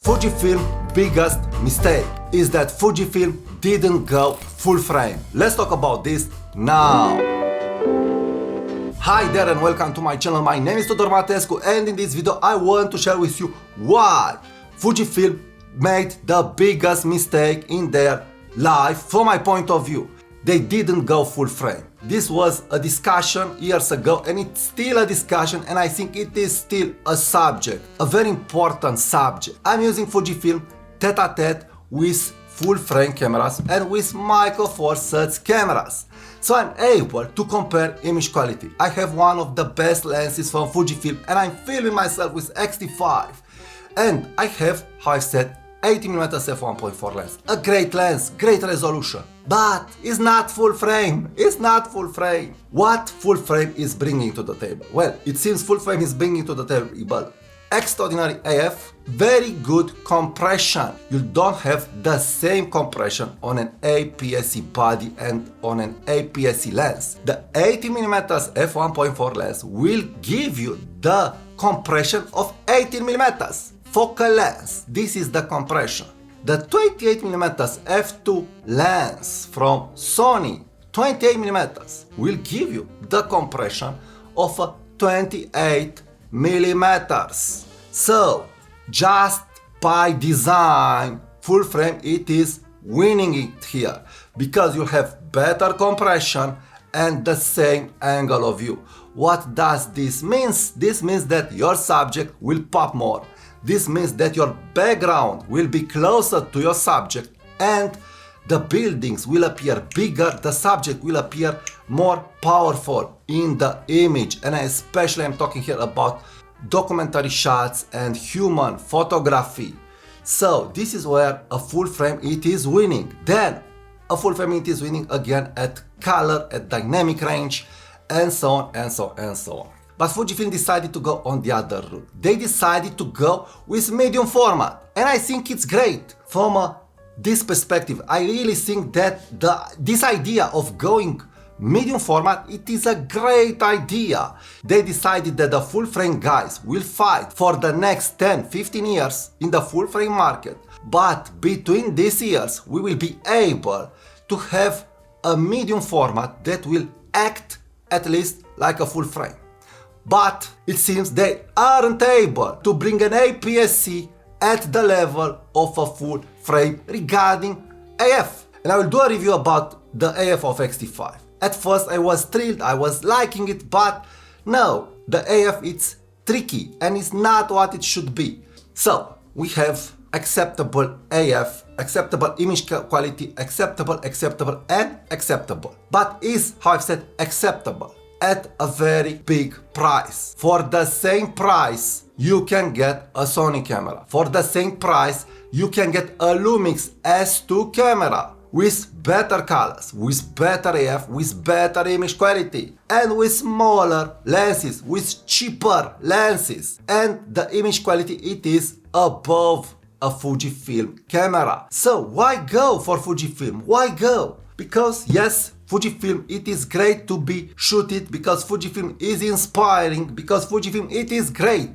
Fujifilm biggest mistake is that Fujifilm didn't go full frame. Let's talk about this now. Hi there and welcome to my channel. My name is Tudor Matescu and in this video I want to share with you why Fujifilm made the biggest mistake in their life from my point of view. They didn't go full frame. This was a discussion years ago and it's still a discussion, and I think it is still a subject, a very important subject. I'm using Fujifilm tete-a-tete with full frame cameras and with micro four thirds cameras. So I'm able to compare image quality. I have one of the best lenses from Fujifilm and I'm filming myself with X-T5. And I have, how I said, 80mm f1.4 lens. A great lens, great resolution. But it's not full frame. It's not full frame. What full frame is bringing to the table? Well, it seems full frame is bringing to the table extraordinary AF, very good compression. You don't have the same compression on an APS-C body and on an APS-C lens. The 80mm f1.4 lens will give you the compression of 18mm focal length. This is the compression. The 28mm f2 lens from Sony, 28mm, will give you the compression of 28mm. So, just by design, full frame it is winning it here because you have better compression and the same angle of view. What does this mean? This means that your subject will pop more. This means that your background will be closer to your subject and the buildings will appear bigger, the subject will appear more powerful in the image. And especially I'm talking here about documentary shots and human photography. So this is where a full frame it is winning. Then a full frame it is winning again at color, at dynamic range, and so on and so on and so on. But Fujifilm decided to go on the other route. They decided to go with medium format. And I think it's great. From this perspective, I really think that this idea of going medium format, it is a great idea. They decided that the full frame guys will fight for the next 10-15 years in the full frame market. But between these years, we will be able to have a medium format that will act at least like a full frame. But it seems they aren't able to bring an APS-C at the level of a full frame regarding AF. And I will do a review about the AF of X-T5. At first I was thrilled, I was liking it, but no, the AF it's tricky and it's not what it should be. So we have acceptable AF, acceptable image quality, acceptable, and acceptable. But is, how I've said, acceptable at a very big price. For the same price, you can get a Sony camera. For the same price, you can get a Lumix S2 camera with better colors, with better AF, with better image quality, and with smaller lenses, with cheaper lenses. And the image quality, it is above a Fujifilm camera. So why go for Fujifilm? Why go? Because yes, Fujifilm it is great to be shooted, because Fujifilm is inspiring, because Fujifilm it is great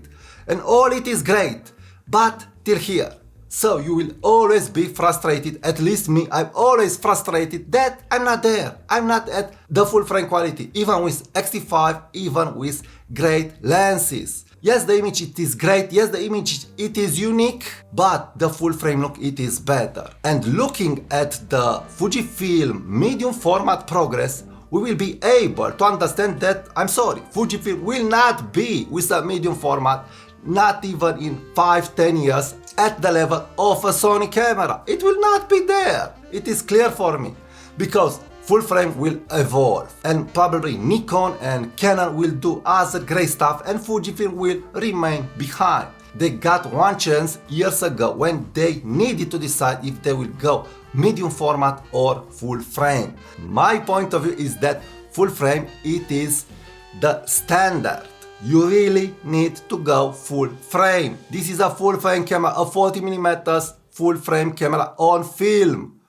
and all it is great, but till here. So you will always be frustrated, at least me, I'm always frustrated that I'm not there. I'm not at the full frame quality, even with X-T5, even with great lenses. Yes, the image it is great, yes, the image it is unique, but the full frame look it is better. And looking at the Fujifilm medium format progress, we will be able to understand that, I'm sorry, Fujifilm will not be with a medium format, not even in 5-10 years, at the level of a Sony camera. It will not be there. It is clear for me, because full frame will evolve and probably Nikon and Canon will do other great stuff and Fujifilm will remain behind. They got one chance years ago when they needed to decide if they will go medium format or full frame. My point of view is that full frame it is the standard. You really need to go full frame. This is a full frame camera, a 40mm full frame camera on film.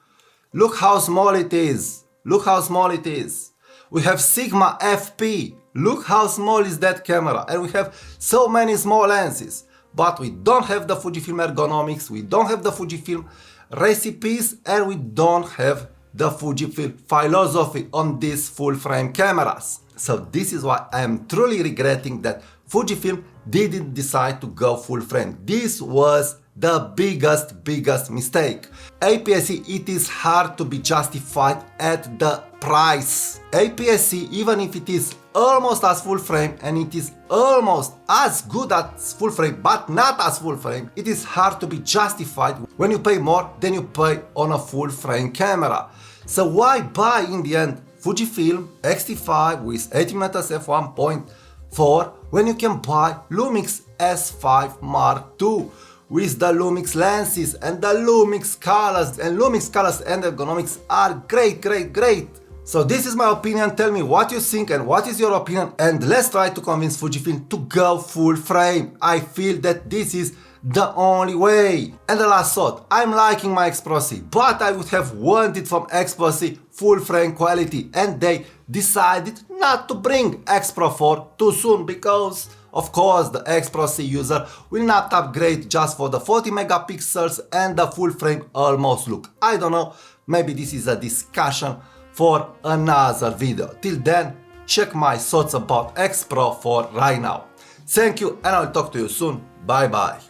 Look how small it is. Look how small it is. We have Sigma FP. Look how small is that camera. And we have so many small lenses. but we don't have the Fujifilm ergonomics, we don't have the Fujifilm recipes, and we don't have the Fujifilm philosophy on these full frame cameras. So this is why I am truly regretting that Fujifilm didn't decide to go full frame. This was the biggest mistake. APS-C, it is hard to be justified at the price. APS-C, even if it is almost as full frame and it is almost as good as full frame but not as full frame, it is hard to be justified when you pay more than you pay on a full frame camera. So why buy in the end Fujifilm X-T5 with 80mm f1.4 when you can buy Lumix S5 Mark II with the Lumix lenses and the Lumix colors, and Lumix colors and ergonomics are great. So this is my opinion. Tell me what you think and what is your opinion, and let's try to convince Fujifilm to go full frame. I feel that this is the only way. And the last thought, I'm liking my X Pro C, but I would have wanted from X Pro C full frame quality, and they decided not to bring X Pro 4 too soon because of course the X Pro C user will not upgrade just for the 40 megapixels and the full frame almost look. I don't know, maybe this is a discussion for another video. Till then, check my thoughts about X Pro 4 right now. Thank you, and I'll talk to you soon. Bye bye.